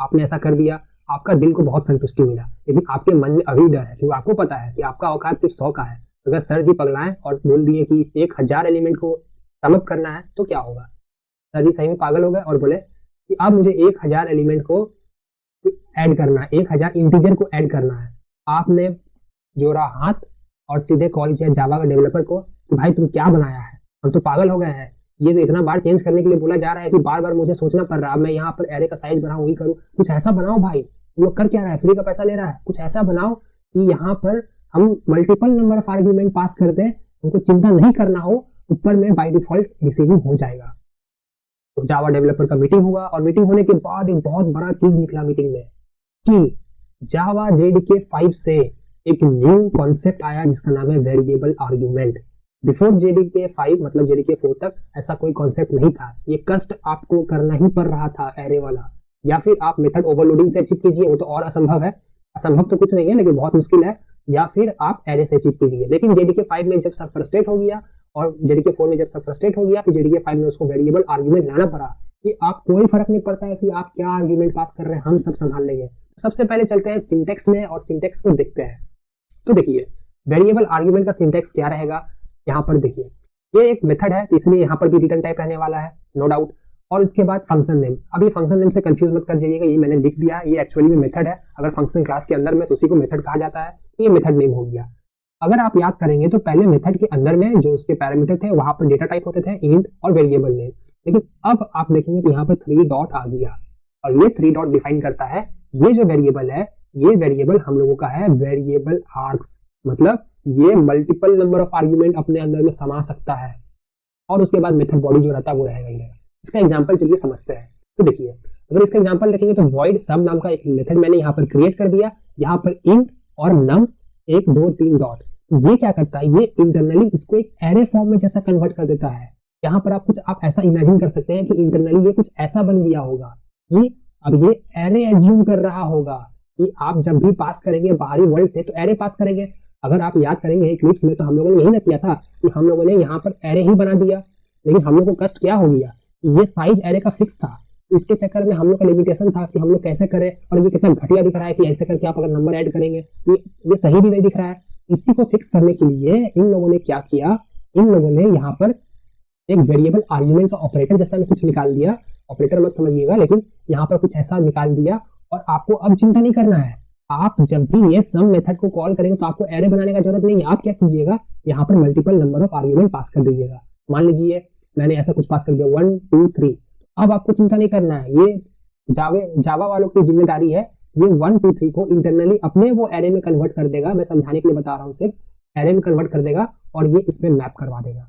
आपने ऐसा कर दिया, आपका दिल को बहुत संतुष्टि मिला। लेकिन आपके मन में अभी डर है, क्योंकि आपको पता है कि आपका औकात सिर्फ 100 का है। अगर सर जी पगलाएं और बोल दिए कि 1000 एलिमेंट को समअप करना है तो क्या होगा। सर जी सही में पागल हो गए और बोले कि अब मुझे 1000 एलिमेंट को ऐड करना है, 1000 इंटीजर को ऐड करना है। आपने जोड़ा हाथ और सीधे कॉल किया जावा का डेवलपर को कि भाई तुम क्या बनाया है, हम तो पागल हो गए हैं। ये तो इतना बार चेंज करने के लिए बोला जा रहा है कि बार बार मुझे सोचना पड़ रहा है। मैं यहाँ पर एरे का साइज बढ़ाऊँ, वही करूँ, कुछ ऐसा बनाओ भाई। तुम लोग कर क्या रहा है, फ्री का पैसा ले रहा है, कुछ ऐसा बनाओ कि यहाँ पर हम multiple number of argument pass करते हैं, उनको चिंता नहीं करना हो, ऊपर में बाय डिफॉल्ट रिसीविंग हो जाएगा। तो जावा डेवलपर का मीटिंग हुआ और मीटिंग होने के बाद एक बहुत बड़ा चीज निकला मीटिंग में कि जावा जेडीके 5 से एक न्यू कॉन्सेप्ट आया जिसका नाम है वेरिएबल आर्ग्यूमेंट। बिफोर जेडीके 5 मतलब जेडीके 4 तक ऐसा कोई कॉन्सेप्ट नहीं था। ये कष्ट आपको करना ही पड़ रहा था एरे वाला, या फिर आप मेथड ओवरलोडिंग से अचीव कीजिए, वो तो और असंभव है। असंभव तो कुछ नहीं है लेकिन बहुत मुश्किल है, या फिर आप एरे से अचीव कीजिए। लेकिन जेडीके 5 में जब सब फ्रस्ट्रेट हो गया और जेडीके 4 में जब सब फ्रस्ट्रेट हो गया तो जेडीके 5 में उसको वेरिएबल आर्ग्यूमेंट लाना पड़ा कि आप कोई फर्क नहीं पड़ता है कि आप क्या आर्ग्यूमेंट पास कर रहे हैं, हम सब संभाल लेंगे। तो सबसे पहले चलते हैं सिंटेक्स में और सिंटेक्स को देखते हैं। तो देखिए वेरिएबल आर्ग्यूमेंट का सिंटेक्स क्या रहेगा, यहाँ पर देखिए ये एक मेथड है तो इसलिए यहाँ पर भी रिटर्न टाइप रहने वाला है, नो डाउट। और इसके बाद फंक्शन नेम। अब ये फंक्शन नेम से कंफ्यूज मत कर जाइएगा, ये मैंने लिख दिया, ये एक्चुअली में मेथड है। अगर फंक्शन क्लास के अंदर में तो उसी को मेथड कहा जाता है, ये मेथड नेम हो गया। अगर आप याद करेंगे तो पहले मेथड के अंदर में जो उसके पैरामीटर थे वहां पर डेटा टाइप होते थे इंट और वेरिएबल नेम, लेकिन अब आप देखेंगे तो यहाँ पर 3 डॉट आ गया और ये 3 डॉट डिफाइन करता है ये जो वेरिएबल है, ये वेरिएबल हम लोगों का है वेरिएबल आर्ग्स, मतलब ये मल्टीपल नंबर ऑफ आर्ग्यूमेंट अपने अंदर में समा सकता है। और उसके बाद मेथड बॉडी जो रहता है वो रहेगा ही रहेगा। इसका एग्जांपल चलिए समझते हैं। तो देखिए अगर इसका एग्जांपल देखेंगे तो void sum नाम का एक मेथड मैंने यहाँ पर क्रिएट कर दिया, यहाँ पर int और num 1 2 3 डॉट। ये क्या करता है, ये इंटरनली इसको एक एरे फॉर्म में जैसा कन्वर्ट कर देता है। यहाँ पर आप ऐसा इमेजिन कर सकते हैं कि इंटरनली ये कुछ ऐसा बन गया होगा कि अब ये एरे एज्यूम कर रहा होगा कि आप जब भी पास करेंगे बाहरी वर्ल्ड से तो एरे पास करेंगे। अगर आप याद करेंगे इक्लिप्स में तो हम लोगों ने यही ना किया था कि हम लोगों ने यहाँ पर एरे ही बना दिया, लेकिन हम लोग को कष्ट क्या हो गया, ये साइज एरे का फिक्स था। इसके चक्कर में हम लोग का लिमिटेशन था कि हम लोग कैसे करें, और ये कितना घटिया दिख रहा है कि ऐसे करके आप अगर नंबर ऐड करेंगे ये सही भी नहीं दिख रहा है। इसी को फिक्स करने के लिए इन लोगों ने क्या किया, इन लोगों ने यहाँ पर एक वेरिएबल आर्ग्यूमेंट का ऑपरेटर जैसा कुछ निकाल दिया। ऑपरेटर मत समझिएगा, लेकिन यहाँ पर कुछ ऐसा निकाल दिया। और आपको अब चिंता नहीं करना है, आप जब भी ये सम मेथड को कॉल करेंगे तो आपको एरे बनाने का जरूरत नहीं है। आप क्या कीजिएगा, यहाँ पर multiple number of argument pass कर दीजिएगा। मान लीजिए मैंने ऐसा कुछ पास कर दिया 1 2 3। अब आपको चिंता नहीं करना है, ये जावा वालों की जिम्मेदारी है। ये 1 2 3 को इंटरनली अपने वो एरे में कन्वर्ट कर देगा। मैं समझाने के लिए बता रहा हूँ, सिर्फ एरे में कन्वर्ट कर देगा और ये इस पे मैप करवा देगा।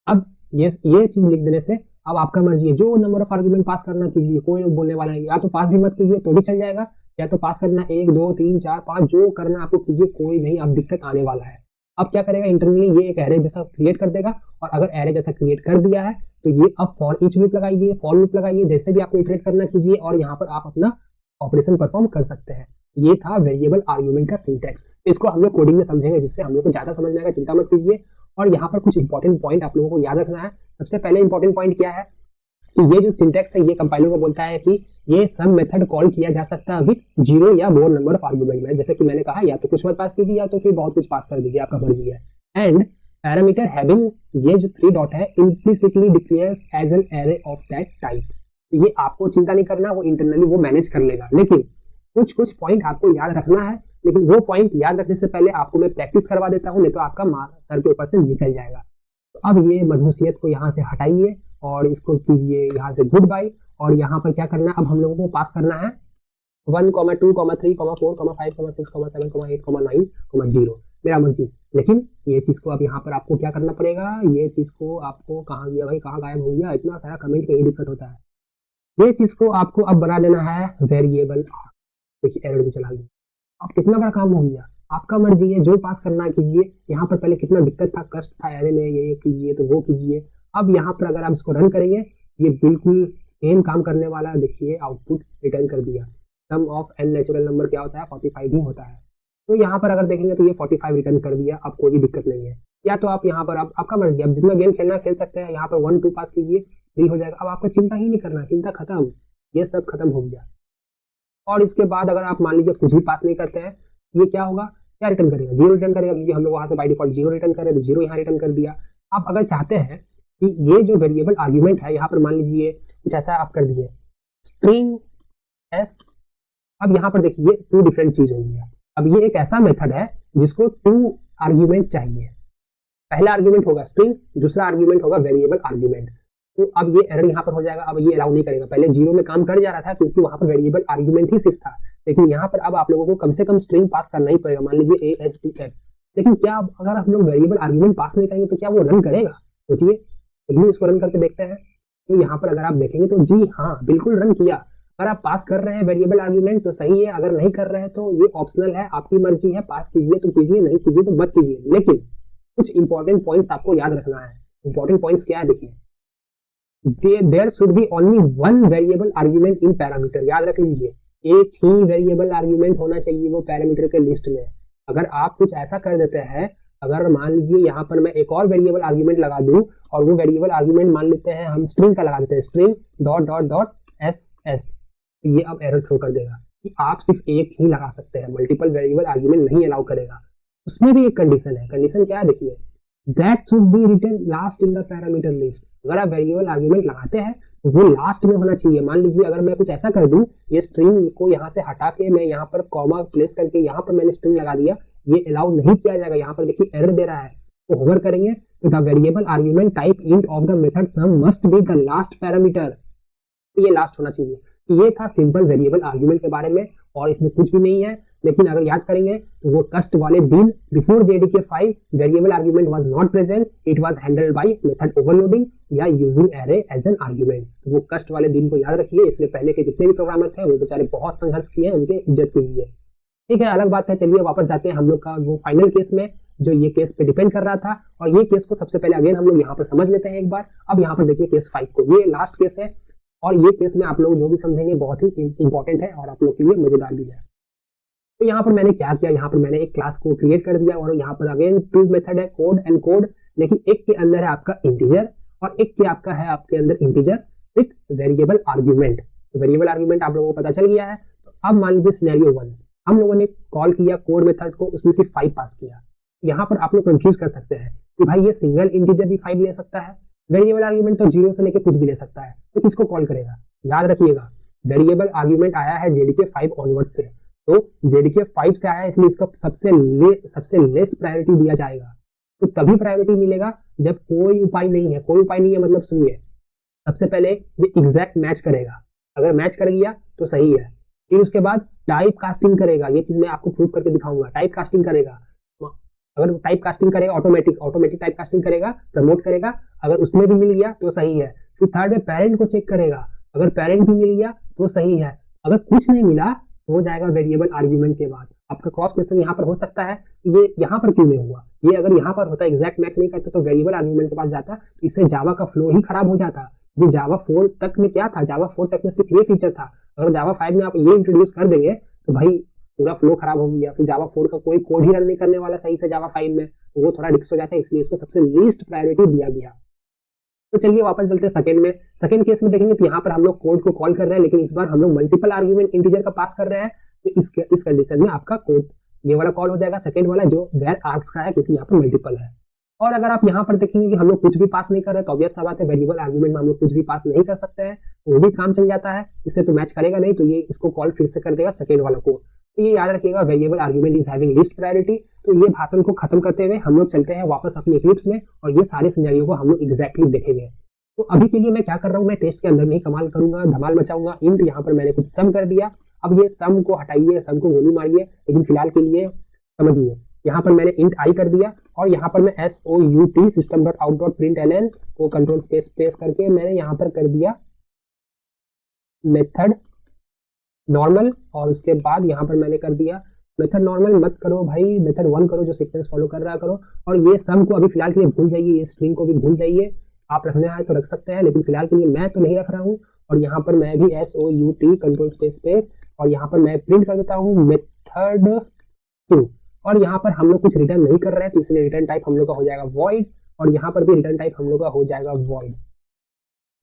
अब ये चीज लिख देने से अब आपका मर्जी है, जो नंबर ऑफ आर्ग्यूमेंट पास करना कीजिए, कोई लोग बोलने वाला नहीं। या तो पास भी मत कीजिए तो भी चल जाएगा, या तो पास करना 1 2 3 4 5 जो करना आपको कीजिए, कोई नहीं अब दिक्कत आने वाला है। अब क्या करेगा, इंटरनली ये एक एरे जैसा क्रिएट कर देगा, और अगर एरे जैसा क्रिएट कर दिया है तो ये अब फॉर ईच लूप लगाइए, फॉर लूप लगाइए, जैसे भी आपको इटरेट करना कीजिए और यहाँ पर आप अपना ऑपरेशन परफॉर्म कर सकते हैं। ये था वेरिएबल आर्ग्यूमेंट का सिंटैक्स। इसको हम लोग कोडिंग में समझेंगे जिससे हम लोग को ज्यादा समझ में आएगा, चिंता मत कीजिए। और यहाँ पर कुछ इंपॉर्टेंट पॉइंट आप लोगों को याद रखना है। सबसे पहले इंपॉर्टेंट पॉइंट क्या है कि ये जो सिंटैक्स है ये कंपाइलर को बोलता है कि ये सम मेथड कॉल किया जा सकता है विद 0 या मोर नंबर ऑफ आर्ग्यूमेंट में। जैसे कि मैंने कहा, या तो कुछ मत पास कीजिए या तो फिर बहुत कुछ पास कर दीजिए, आपका मर्जी है। एंड पैरामीटर हैविंग, ये जो 3 डॉट है, implicitly declares as an array of that type. तो ये आपको चिंता नहीं करना, वो इंटरनली वो मैनेज कर लेगा। लेकिन कुछ पॉइंट आपको याद रखना है, लेकिन वो पॉइंट याद रखने से पहले आपको मैं प्रैक्टिस करवा देता हूँ, नहीं तो आपका मार सर के ऊपर से निकल जाएगा। तो अब ये मधुसियत को यहाँ से हटाइए और इसको कीजिए यहाँ से गुड बाय। और यहाँ पर क्या करना है, अब हम लोगों को पास करना है 1 2 3 4 5 6 7 8 9 0, मेरा मर्जी। लेकिन ये चीज को अब यहाँ पर आपको क्या करना पड़ेगा, ये चीज को आपको कहाँ गया भाई, कहाँ गायब हो गया, इतना सारा कमेंट में यही दिक्कत होता है। ये चीज को आपको अब बना देना है वेरिएबल। देखिए एरर भी चला गया। अब कितना बड़ा काम हो गया, आपका मर्जी है, जो पास करना कीजिए। यहाँ पर पहले कितना दिक्कत था, कष्ट था एरे में, ये कीजिए तो वो कीजिए। अब यहाँ पर अगर आप इसको रन करेंगे, ये बिल्कुल सेम काम करने वाला है। देखिए आउटपुट रिटर्न कर दिया। सम ऑफ एन नेचुरल नंबर क्या होता है, 45 ही होता है। तो यहाँ पर अगर देखेंगे तो ये 45 रिटर्न कर दिया। अब कोई भी दिक्कत नहीं है। या तो आप यहाँ पर आपका मर्जी, आप जितना गेम खेलना खेल सकते हैं। यहाँ पर 1 2 पास कीजिए, 3 हो जाएगा। अब आपको चिंता ही नहीं करना, चिंता खत्म, ये सब खत्म हो गया। और इसके बाद अगर आप मान लीजिए कुछ भी पास नहीं करते हैं, ये क्या होगा, क्या रिटर्न करेगा, 0 रिटर्न करेगा, क्योंकि हम लोग वहां से बाय डिफॉल्ट 0 रिटर्न कर रहे हैं, तो 0 यहाँ रिटर्न कर दिया। आप अगर चाहते हैं कि ये जो वेरिएबल आर्ग्यूमेंट है, यहाँ पर मान लीजिए कुछ ऐसा आप कर दिए स्ट्रिंग एस। अब यहाँ पर देखिए 2 डिफरेंट चीज हो गया। अब ये एक ऐसा मेथड है जिसको 2 आर्ग्यूमेंट चाहिए। पहला आर्ग्यूमेंट होगा स्ट्रिंग, दूसरा आर्ग्यूमेंट होगा वेरिएबल आर्ग्यूमेंट। तो अब ये एरर यहाँ पर हो जाएगा। अब ये अलाउ नहीं करेगा। पहले 0 में काम कर जा रहा था क्योंकि वहां पर वेरिएबल आर्ग्यूमेंट ही सिर्फ था, लेकिन यहाँ पर अब आप लोगों को कम से कम स्ट्रिंग पास करना ही पड़ेगा। मान लीजिए ASTF। लेकिन क्या अगर हम लोग वेरिएबल आर्ग्यूमेंट पास नहीं करेंगे तो क्या वो रन करेगा, सोचिए। चलिए इसको रन करके देखते हैं। तो यहाँ पर अगर आप देखेंगे तो जी हाँ बिल्कुल रन किया। अगर आप पास कर रहे हैं वेरिएबल आर्ग्यूमेंट तो सही है, अगर नहीं कर रहे हैं तो ये ऑप्शनल है, आपकी मर्जी है, पास कीजिए तो कीजिए, नहीं कीजिए तो मत कीजिए। लेकिन कुछ इंपॉर्टेंट पॉइंट्स आपको याद रखना है। इंपॉर्टेंट पॉइंट्स क्या है देखिए, there should be only one variable argument in parameter. याद रख लीजिए, एक ही वेरिएबल आर्ग्यूमेंट होना चाहिए वो पैरामीटर के लिस्ट में। अगर आप कुछ ऐसा कर देते हैं, अगर मान लीजिए यहाँ पर मैं एक और वेरिएबल आर्ग्यूमेंट लगा दूं और वो वेरिएबल आर्ग्यूमेंट मान लेते हैं हम स्ट्रिंग का लगा देते हैं, string dot dot dot S S, तो ये अब एरर थ्रो कर देगा कि आप सिर्फ एक ही लगा सकते हैं, मल्टीपल वेरिएबल आर्ग्यूमेंट नहीं अलाउ करेगा। उसमें भी एक कंडीशन है। कंडीशन क्या है देखिए, that should be written last in the parameter list. अगर आप वेरिएबल आर्ग्यूमेंट लगाते हैं तो वो लास्ट में होना चाहिए। मान लीजिए अगर मैं कुछ ऐसा कर दूं, ये स्ट्रिंग को यहाँ से हटा के मैं यहाँ पर कॉमा प्लेस करके यहाँ पर मैंने स्ट्रिंग लगा दिया, ये अलाउ नहीं किया जाएगा। यहाँ पर देखिए एरर दे रहा है, तो होवर करेंगे तो the variable argument type int of the method sum must be the last parameter, ये लास्ट होना चाहिए। तो ये था सिंपल वेरिएबल आर्ग्यूमेंट के बारे में, और इसमें कुछ भी नहीं है। लेकिन अगर याद करेंगे तो वो कस्ट वाले दिन before JDK5 variable argument was not present, it was handled by method overloading या using array as an argument. तो वो कस्ट वाले दिन को याद रखिए, इसलिए पहले के जितने भी प्रोग्रामर थे वो बेचारे बहुत संघर्ष किए हैं, उनके इज्जत कीजिए। ठीक है, अलग बात है। चलिए वापस जाते हैं हम लोग का वो फाइनल केस में, जो ये केस पे डिपेंड कर रहा था। और ये केस को सबसे पहले अगेन हम लोग यहाँ पर समझ लेते हैं एक बार। अब यहाँ पर देखिए केस 5 को, ये लास्ट केस है और ये केस में आप लोग जो भी समझेंगे बहुत ही इंपॉर्टेंट है और आप लोग के लिए मजेदार भी है। तो यहाँ पर मैंने क्या किया, यहाँ पर मैंने एक क्लास को क्रिएट कर दिया और यहाँ पर अगेन टू मेथड है, कोड एंड कोड। लेकिन एक के अंदर है आपका इंटीजर और एक के आपका है आपके अंदर इंटीजर विथ वेरिएबल आर्ग्यूमेंट। तो वेरिएबल आर्ग्यूमेंट आप लोगों को पता चल गया है। तो अब मान लीजिए सिनेरियो 1, हम लोगों ने कॉल किया कोड मेथड को, उसमें सिर्फ 5 पास किया। यहाँ पर आप लोग कंफ्यूज कर सकते हैं कि भाई ये सिंगल इंटीजर भी 5 ले सकता है, वेरिएबल आर्ग्यूमेंट तो 0 से लेकर कुछ भी ले सकता है, तो किसको कॉल करेगा। याद रखिएगा वेरिएबल आर्ग्यूमेंट आया है JDK5 ऑनवर्ड से, तो JDK5 से आया है इसलिए इसका सबसे लेस प्रायोरिटी दिया जाएगा। तो तभी प्रायोरिटी मिलेगा जब कोई उपाय नहीं है। कोई उपाय नहीं है मतलब सुनिए, सबसे पहले ये एग्जैक्ट मैच करेगा, अगर मैच कर गया तो सही है। फिर उसके बाद टाइप कास्टिंग करेगा, ये चीज मैं आपको प्रूफ करके दिखाऊंगा। टाइप कास्टिंग करेगा, अगर टाइप कास्टिंग करेगा ऑटोमेटिक टाइप कास्टिंग करेगा, प्रमोट करेगा, अगर उसमें भी मिल गया तो सही है। फिर थर्ड में पेरेंट को चेक करेगा, अगर पेरेंट भी मिल गया तो सही है। अगर कुछ नहीं मिला तो हो जाएगा वेरिएबल आर्ग्यूमेंट के बाद। आपका क्रॉस क्वेश्चन यहाँ पर हो सकता है, ये यहाँ पर क्यों नहीं हुआ, ये अगर यहाँ पर होता एग्जैक्ट मैच नहीं करता तो वेरिएबल आर्ग्यूमेंट के पास जाता, तो इससे जावा का फ्लो ही खराब हो जाता। ये जावा 4 तक में क्या था, जावा 4 तक में सिर्फ ये फीचर था। अगर जावा 5 में आप ये इंट्रोड्यूस कर देंगे तो भाई पूरा फ्लो खराब हो गया, फिर जावा 4 का कोई कोड ही रन नहीं करने वाला सही से जावा 5 में, तो वो थोड़ा रिस्क हो जाता है, इसलिए इसको सबसे लीस्ट प्रायोरिटी दिया गया। तो चलिए वापस चलते हैं सेकंड में। सेकंड केस में देखेंगे तो यहाँ पर हम लोग कोड को कॉल कर रहे हैं, लेकिन इस बार हम लोग मल्टीपल आर्ग्यूमेंट इंटीजर का पास कर रहे हैं। तो इस कंडीशन में आपका कोड ये वाला कॉल हो जाएगा, सेकंड वाला जो वेर आर्ग्स का है, क्योंकि यहाँ पर मल्टीपल है। और अगर आप यहाँ पर देखेंगे कि हम लोग कुछ भी पास नहीं कर रहे, तो ऑब्वियस सा बात है वेरिएबल आर्ग्यूमेंट में हम लोग कुछ भी पास नहीं कर सकते हैं, वो भी काम चल जाता है। इससे तो मैच करेगा नहीं, तो ये इसको कॉल फिर से कर देगा सेकंड वाला को। तो ये याद रखिएगा variable argument is having list priority. तो ये भाषण को खत्म करते हुए हम लोग चलते हैं वापस अपने इक्लिप्स में और ये सारे सिनेरियो को हम लोग एग्जैक्टली देखेंगे। तो अभी के लिए मैं क्या कर रहा हूँ, मैं टेस्ट के अंदर में ही कमाल करूंगा, धमाल मचाऊंगा। इंट यहाँ पर मैंने कुछ सम कर दिया, अब ये सम को हटाइए, सम को गोली मारिए, लेकिन फिलहाल के लिए समझिए। यहाँ पर मैंने इंट आई कर दिया और यहाँ पर मैं SOUT system.out.println को कंट्रोल स्पेस करके मैंने यहाँ पर कर दिया मेथड नॉर्मल, और उसके बाद यहाँ पर मैंने कर दिया मेथड नॉर्मल मत करो भाई, मेथड 1 करो जो सीक्वेंस फॉलो कर रहा करो। और ये सम को अभी फिलहाल के लिए भूल जाइए, ये स्ट्रिंग को भी भूल जाइए, आप रखने आए तो रख सकते हैं, लेकिन फिलहाल के लिए मैं तो नहीं रख रहा हूँ। और यहाँ पर मैं भी SOUT कंट्रोल स्पेस और यहाँ पर मैं प्रिंट कर देता हूँ मेथड 2। और यहाँ पर हम लोग कुछ रिटर्न नहीं कर रहे हैं, तो इसलिए रिटर्न टाइप हम लोग का हो जाएगा वॉइड, और यहाँ पर भी रिटर्न टाइप हम लोग का हो जाएगा वॉइड।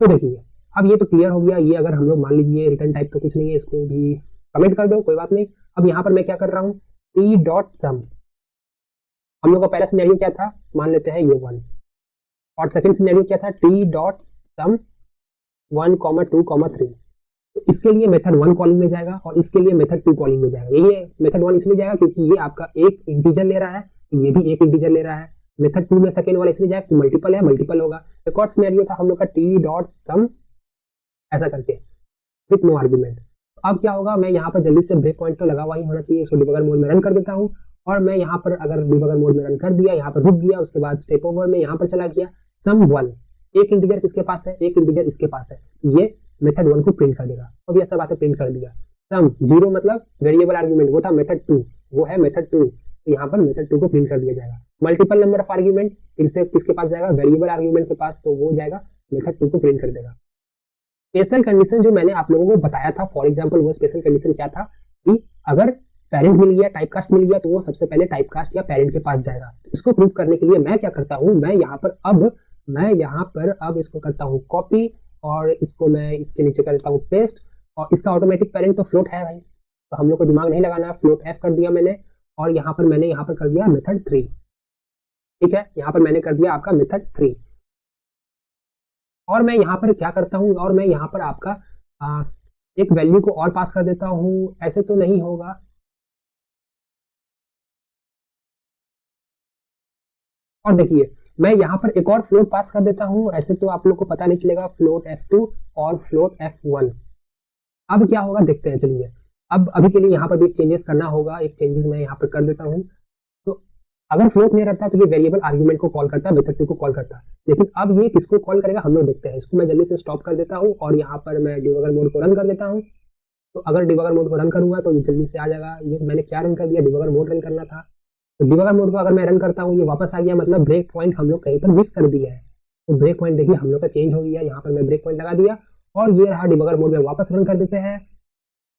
तो देखिए अब ये तो क्लियर हो गया। ये अगर हम लोग मान लीजिए रिटर्न टाइप तो कुछ नहीं है, इसको भी कमेंट कर दो, कोई बात नहीं। अब यहाँ पर मैं क्या कर रहा हूँ, t.sum, हम लोग का पहला सिनेरियो क्या था, मान लेते हैं ये 1, और सेकंड सिनेरियो क्या था, t.sum 1, 2, 3। तो इसके लिए मेथड 1 कॉलिंग में जाएगा और इसके लिए मेथड 2 कॉलिंग में जाएगा। ये मेथड 1 इसलिए जाएगा क्योंकि ये आपका एक इंटीजर ले रहा है, ये भी एक इंटीजर ले रहा है। मेथड 2 में सेकंड वाला इसलिए जाएगा मल्टीपल है, मल्टीपल होगा। एक और सिनेरियो था हम लोग का t.sum ऐसा करके विथ नो आर्ग्यूमेंट। अब क्या होगा, मैं यहाँ पर जल्दी से ब्रेक पॉइंट तो लगा हुआ ही होना चाहिए, इसको डिबगर मोड में रन कर देता हूँ। और मैं यहाँ पर अगर डिबगर मोड में रन कर दिया, यहाँ पर रुक गया, उसके बाद स्टेप ओवर में यहाँ पर चला गया sum 1। एक इंटीजर किसके पास है, एक इंटीजर इसके पास है, ये मेथड 1 को प्रिंट कर देगा। अब ये सब बातें प्रिंट कर दिया। सम 0 मतलब वेरिएबल आर्ग्यूमेंट, वो था मेथड 2, वो है मेथड 2, तो यहाँ पर मेथड 2 को प्रिंट कर दिया जाएगा। मल्टीपल नंबर ऑफ आर्ग्यूमेंट फिर से किसके पास जाएगा, वेरिएबल आर्ग्यूमेंट के पास, तो वो जाएगा मेथड 2 को प्रिंट कर देगा। स्पेशल कंडीशन जो मैंने आप लोगों को बताया था, फॉर एग्जांपल वो स्पेशल कंडीशन क्या था कि अगर पेरेंट मिल गया, टाइपकास्ट मिल गया, तो वो सबसे पहले टाइपकास्ट या पेरेंट के पास जाएगा। इसको प्रूव करने के लिए मैं क्या करता हूँ, मैं यहाँ पर अब इसको करता हूँ कॉपी, और इसको मैं इसके नीचे कर देता हूँ पेस्ट, और इसका ऑटोमेटिक पेरेंट तो फ्लोट है भाई, तो हम लोग को दिमाग नहीं लगाना है, फ्लोट एफ कर दिया मैंने, और यहाँ पर मैंने यहाँ पर कर दिया मेथड 3, ठीक है, यहाँ पर मैंने कर दिया आपका मेथड 3। और मैं यहाँ पर क्या करता हूँ, और मैं यहाँ पर आपका एक वैल्यू को और पास कर देता हूँ, ऐसे तो नहीं होगा, और देखिए मैं यहाँ पर एक और फ्लोट पास कर देता हूँ, ऐसे तो आप लोग को पता नहीं चलेगा, फ्लोट f2 और फ्लोट f1। अब क्या होगा देखते हैं, चलिए अब अभी के लिए यहाँ पर भी एक चेंजेस करना होगा, एक चेंजेस मैं यहाँ पर कर देता हूँ। तो अगर फ्लोट नहीं रहता तो ये वेरिएबल आर्ग्यूमेंट को कॉल करता है, मेथड 2 को कॉल करता है, लेकिन अब ये किसको कॉल करेगा हम लोग देखते हैं। इसको मैं जल्दी से स्टॉप कर देता हूँ और यहाँ पर मैं डिबगर मोड को रन कर देता हूँ। तो अगर डिबगर मोड को रन करूंगा तो ये जल्दी से आ जाएगा। ये मैंने क्या रन कर दिया, डिबगर मोड रन करना था, तो डिबगर मोड को अगर मैं रन करता हूँ ये वापस आ गया, मतलब ब्रेक पॉइंट हम लोग कहीं पर मिस कर दिया है। तो ब्रेक पॉइंट देखिए हम लोग का चेंज हो गया, यहाँ पर मैं ब्रेक पॉइंट लगा दिया और ये रहा डिबगर मोड में, वापस रन कर देते हैं।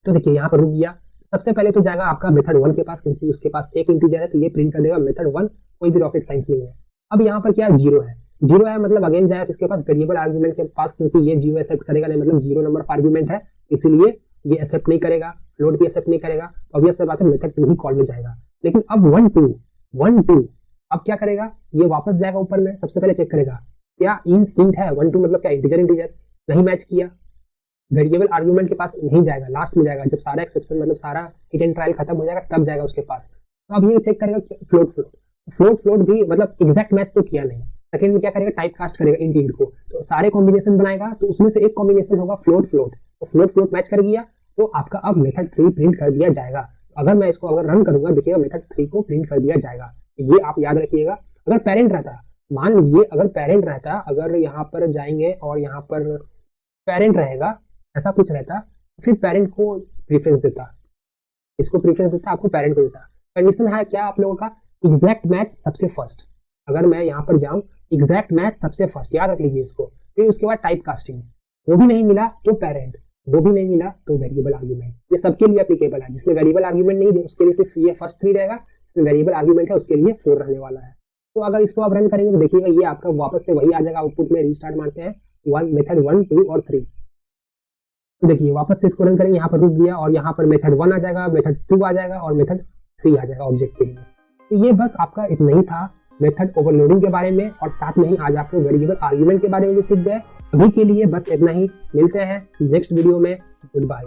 तो देखिए यहाँ पर रुक गया। सबसे पहले तो जाएगा आपका मेथड 1 के पास, क्योंकि उसके पास एक इंटीजर है, तो ये प्रिंट कर देगा मेथड 1, कोई भी रॉकेट साइंस नहीं है। अब यहाँ पर क्या है, 0 है, 0 है मतलब अगेन जाएगा इसके पास वेरिएबल आर्ग्यूमेंट के पास, क्योंकि ये 0 एक्सेप्ट करेगा नहीं, मतलब 0 नंबर ऑफ आर्ग्यूमेंट है, इसलिए ये एक्सेप्ट नहीं करेगा, फ्लोट भी एक्सेप्ट नहीं करेगा, तो ऑब्वियस सी बात है मेथड 2 ही कॉल में जाएगा। लेकिन अब 1 2 अब क्या करेगा, ये वापस जाएगा ऊपर में, सबसे पहले चेक करेगा क्या इंट है, 1 2 मतलब क्या इंटीजर नहीं मैच किया, वेरिएबल आर्ग्यूमेंट के पास नहीं जाएगा, लास्ट में जाएगा, जब सारा एक्सेप्शन मतलब सारा हिट एंड ट्रायल खत्म हो जाएगा तब जाएगा उसके पास। तो अब ये चेक करेगा फ्लोट भी मतलब एग्जैक्ट मैच तो किया नहीं। सेकंड में क्या करेगा, टाइप कास्ट करेगा इंट को, तो सारे कॉम्बिनेशन बनाएगा, तो उसमें से एक कॉम्बिनेशन होगा फ्लोट, तो फ्लोट मैच कर गया, तो आपका अब मेथड 3 प्रिंट कर दिया जाएगा। अगर मैं इसको अगर रन करूंगा देखिएगा मेथड 3 को प्रिंट कर दिया जाएगा। ये आप याद रखिएगा। अगर पेरेंट रहता, मान लीजिए अगर पेरेंट रहता, अगर यहाँ पर जाएंगे और यहाँ पर पेरेंट रहेगा, ऐसा कुछ रहता, फिर पेरेंट को प्रीफरेंस देता, इसको प्रीफरेंस देता, आपको पेरेंट को देता। कंडीशन है क्या आप लोगों का, एग्जैक्ट मैच सबसे फर्स्ट। अगर मैं यहाँ पर जाऊँ एग्जैक्ट मैच सबसे फर्स्ट, याद रख लीजिए इसको। फिर उसके बाद टाइप कास्टिंग, वो भी नहीं मिला तो पेरेंट, वो भी नहीं मिला तो वेरिएबल आर्ग्यूमेंट। ये सबके लिए एप्लीकेबल है, जिसमें वेरिएबल आर्ग्यूमेंट नहीं है उसके लिए सिर्फ ये फर्स्ट 3 रहेगा, जिसमें वेरिएबल आर्ग्यूमेंट है उसके लिए 4 रहने वाला है। तो अगर इसको आप रन करेंगे तो देखिएगा ये आपका वापस से वही आ जाएगा आउटपुट में। रीस्टार्ट मारते हैं मेथड 1 2 और 3, तो देखिए वापस से इसको रन करेंगे, यहाँ पर रुक गया और यहाँ पर मेथड 1 आ जाएगा, मेथड 2 आ जाएगा और मेथड 3 आ जाएगा ऑब्जेक्ट के लिए। तो ये बस आपका इतना ही था मेथड ओवरलोडिंग के बारे में, और साथ में ही आज आपको वेरिएबल आर्ग्यूमेंट के बारे में भी सीख गए। अभी के लिए बस इतना ही, मिलते हैं नेक्स्ट वीडियो में, गुड बाय।